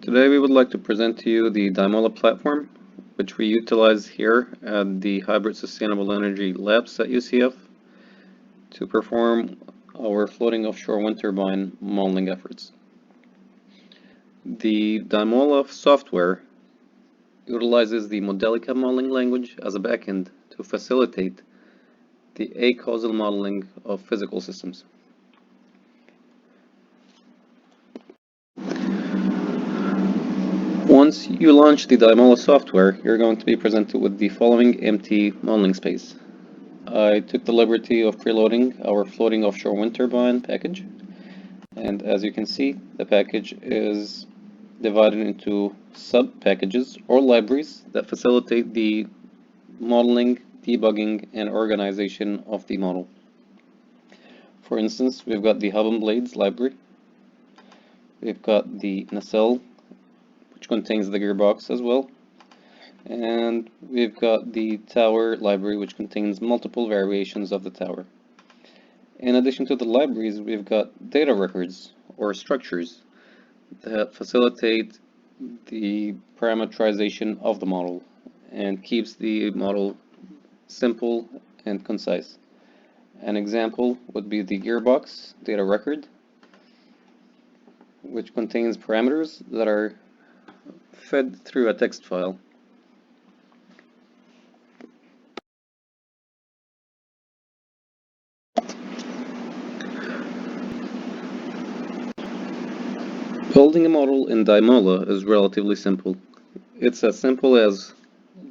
Today we would like to present to you the Dymola platform, which we utilize here at the Hybrid Sustainable Energy Labs at UCF to perform our floating offshore wind turbine modeling efforts. The Dymola software utilizes the Modelica modeling language as a backend to facilitate the acausal modeling of physical systems. Once you launch the Dymola software, you're going to be presented with the following empty modeling space. I took the liberty of preloading our floating offshore wind turbine package, and as you can see, the package is divided into sub-packages or libraries that facilitate the modeling, debugging, and organization of the model. For instance, we've got the hub and blades library, we've got the nacelle, which contains the gearbox as well, and we've got the tower library, which contains multiple variations of the tower. In addition to the libraries, we've got data records or structures that facilitate the parameterization of the model and keeps the model simple and concise. An example would be the gearbox data record, which contains parameters that are fed through a text file. Building a model in Dymola is relatively simple. It's as simple as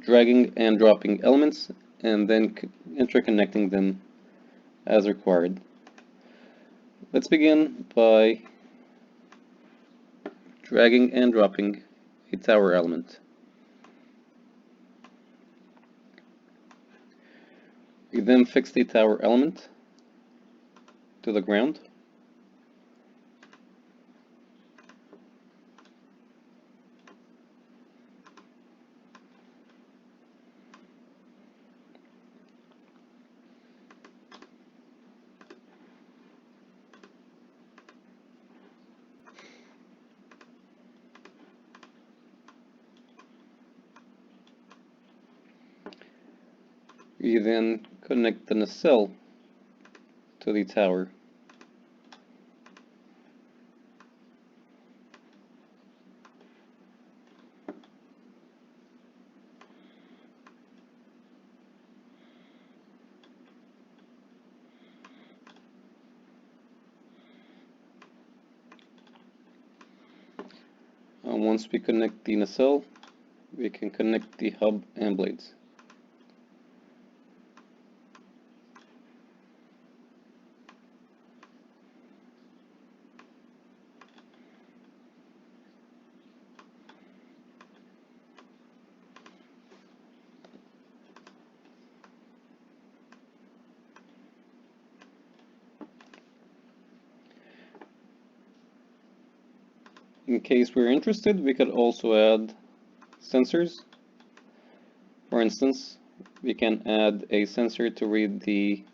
dragging and dropping elements and then interconnecting them as required. Let's begin by dragging and dropping a tower element. We then fix the tower element to the ground. We then connect the nacelle to the tower. And once we connect the nacelle, we can connect the hub and blades. In case we're interested, we could also add sensors. For instance, we can add a sensor to read the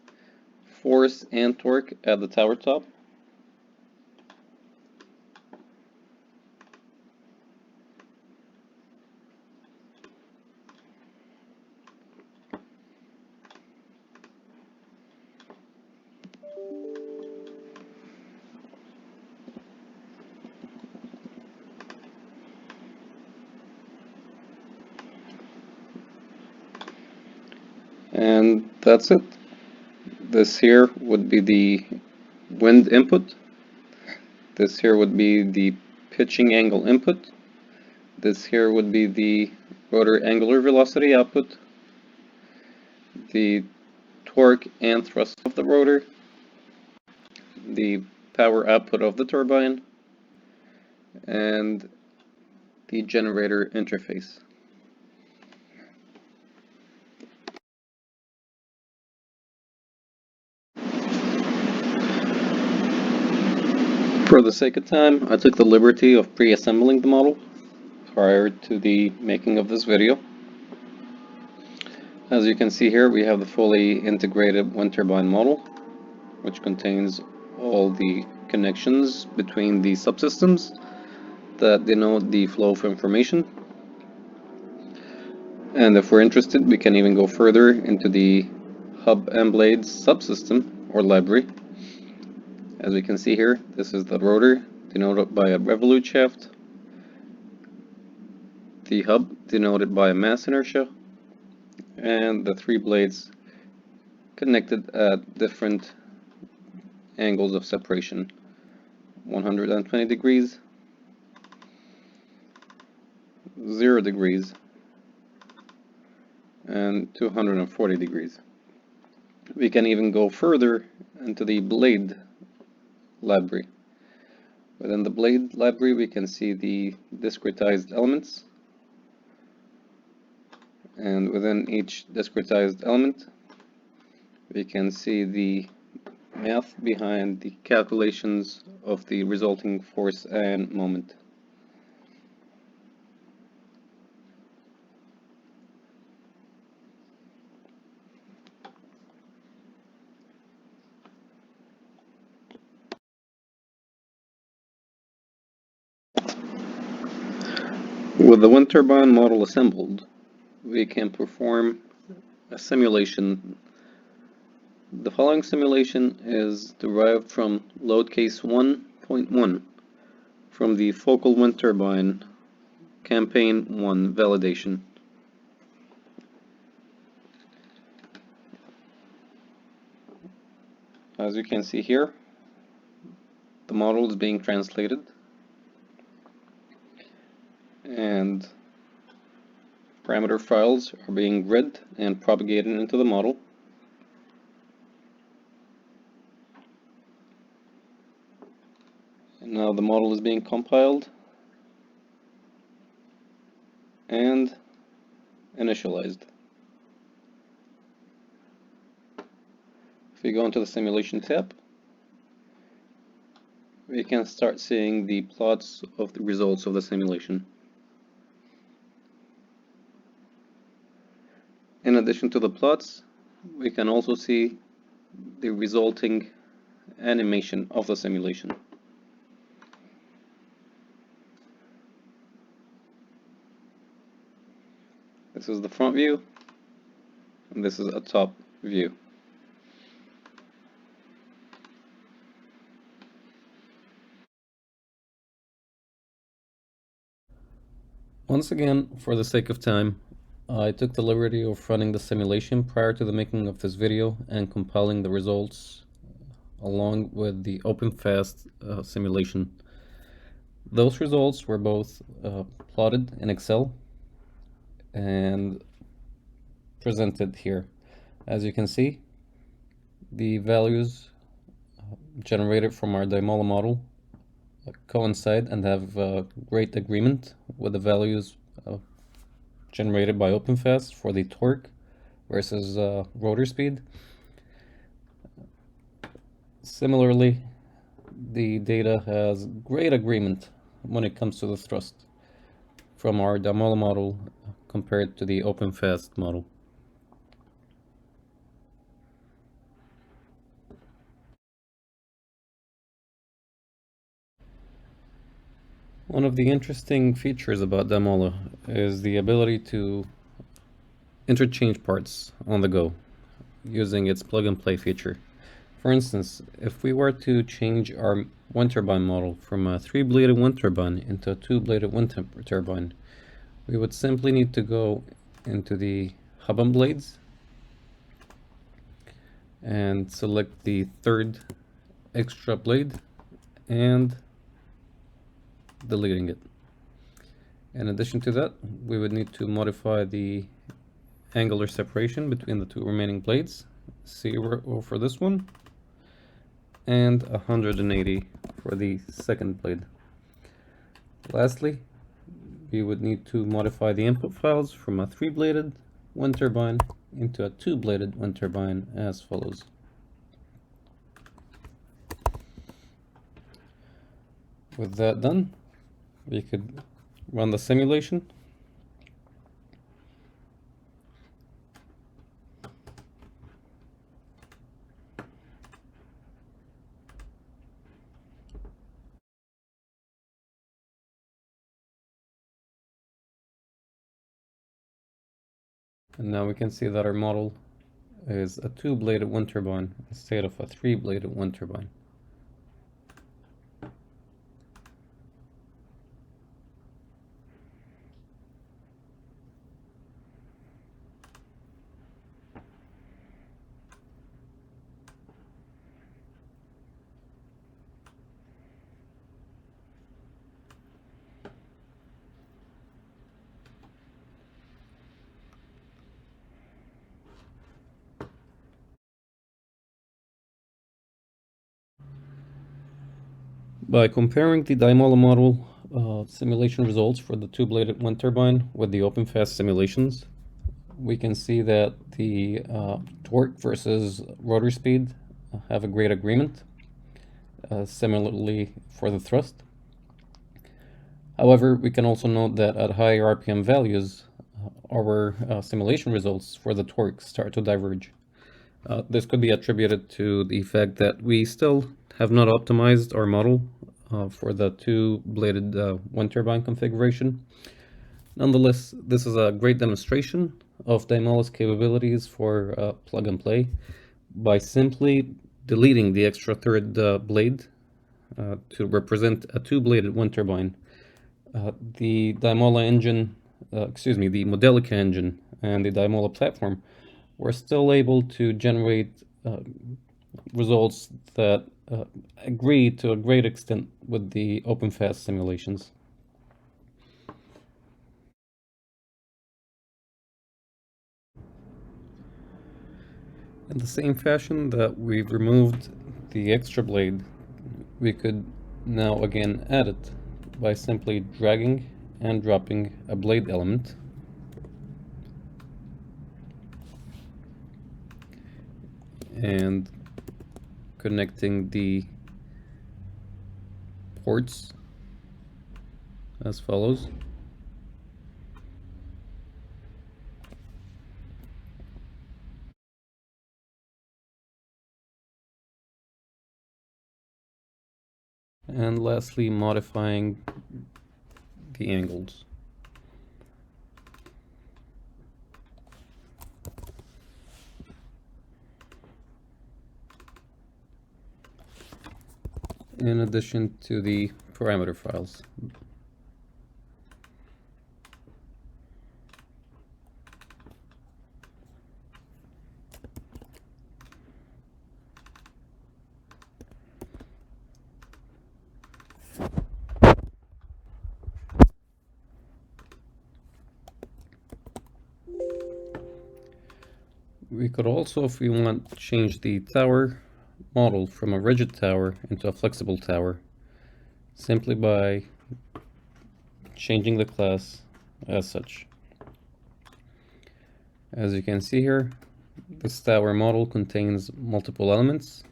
force and torque at the tower top. And that's it. This here would be the wind input. This here would be the pitching angle input. This here would be the rotor angular velocity output, the torque and thrust of the rotor, the power output of the turbine, and the generator interface. For the sake of time, I took the liberty of pre-assembling the model prior to the making of this video. As you can see here, we have the fully integrated wind turbine model, which contains all the connections between the subsystems that denote the flow of information. And if we're interested, we can even go further into the hub and blades subsystem or library. As we can see here, this is the rotor denoted by a revolute shaft, the hub denoted by a mass inertia, and the three blades connected at different angles of separation: 120 degrees, 0 degrees, and 240 degrees. We can even go further into the blade library. Within the blade library, we can see the discretized elements, and within each discretized element we can see the math behind the calculations of the resulting force and moment. With the wind turbine model assembled, we can perform a simulation. The following simulation is derived from load case 1.1 from the focal wind turbine campaign 1 validation. As you can see here, the model is being translated and parameter files are being read and propagated into the model. And now the model is being compiled and initialized. If we go into the simulation tab, we can start seeing the plots of the results of the simulation. In addition to the plots, we can also see the resulting animation of the simulation. This is the front view, and this is a top view. Once again, for the sake of time, I took the liberty of running the simulation prior to the making of this video and compiling the results along with the OpenFast simulation. Those results were both plotted in Excel and presented here. As you can see, the values generated from our Daimola model coincide and have great agreement with the values generated by OpenFast for the torque versus rotor speed. Similarly, the data has great agreement when it comes to the thrust from our Daimola model compared to the OpenFast model. One of the interesting features about Daimola is the ability to interchange parts on the go using its plug-and-play feature. For instance, if we were to change our wind turbine model from a 3-bladed wind turbine into a 2-bladed wind turbine, we would simply need to go into the hub and blades and select the third extra blade and deleting it. In addition to that, we would need to modify the angular separation between the two remaining blades, 0 for this one and 180 for the second blade. Lastly, we would need to modify the input files from a 3-bladed wind turbine into a 2-bladed wind turbine as follows. With that done, we could run the simulation. And now we can see that our model is a 2-bladed wind turbine instead of a 3-bladed wind turbine. By comparing the Daimola model simulation results for the 2-bladed wind turbine with the OpenFast simulations, we can see that the torque versus rotor speed have a great agreement. Similarly for the thrust. However, we can also note that at higher RPM values, our simulation results for the torque start to diverge. This could be attributed to the fact that we still have not optimized our model for the 2-bladed wind turbine configuration. Nonetheless, this is a great demonstration of Daimola's capabilities for plug and play by simply deleting the extra third blade to represent a 2-bladed wind turbine. The Daimola engine, the Modelica engine and the Daimola platform were still able to generate results that agree to a great extent with the OpenFast simulations. In the same fashion that we've removed the extra blade, we could now again add it by simply dragging and dropping a blade element. And connecting the ports as follows. And lastly, modifying the angles. In addition to the parameter files. We could also, if we want, change the tower model from a rigid tower into a flexible tower simply by changing the class as such. As you can see here, this tower model contains multiple elements,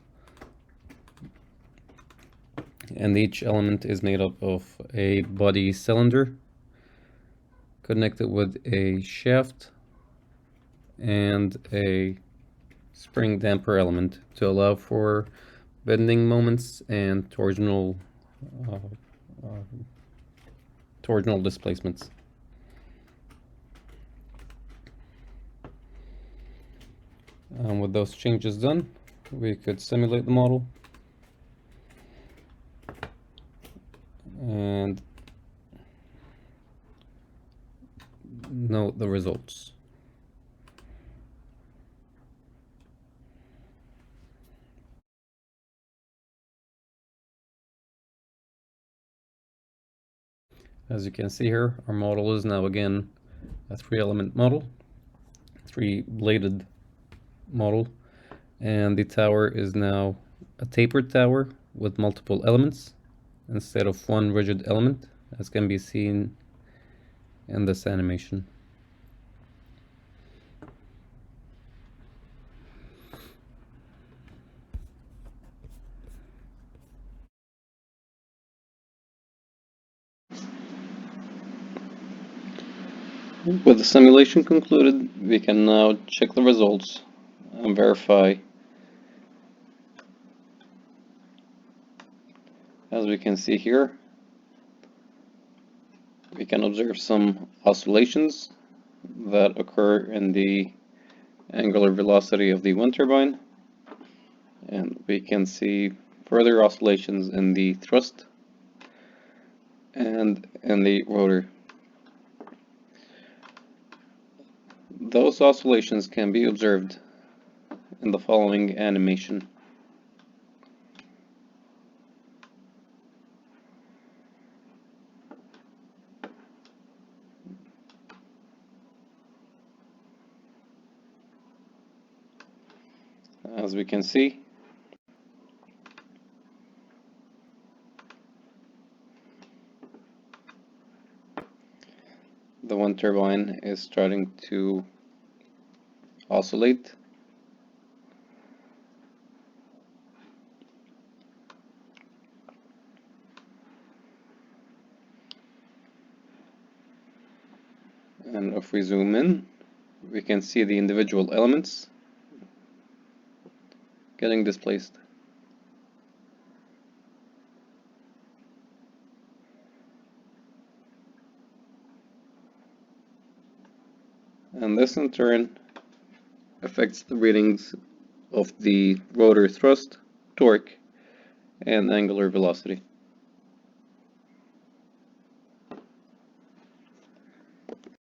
and each element is made up of a body cylinder connected with a shaft and a spring damper element to allow for bending moments and torsional displacements. With those changes done, we could simulate the model and note the results. As you can see here, our model is now again a 3-element model, 3-bladed model, and the tower is now a tapered tower with multiple elements instead of one rigid element, as can be seen in this animation. With the simulation concluded, we can now check the results and verify. As we can see here, we can observe some oscillations that occur in the angular velocity of the wind turbine, and we can see further oscillations in the thrust and in the rotor. Those oscillations can be observed in the following animation. As we can see, the wind turbine is starting to oscillate. And if we zoom in, we can see the individual elements getting displaced. And this in turn affects the readings of the rotor thrust, torque, and angular velocity.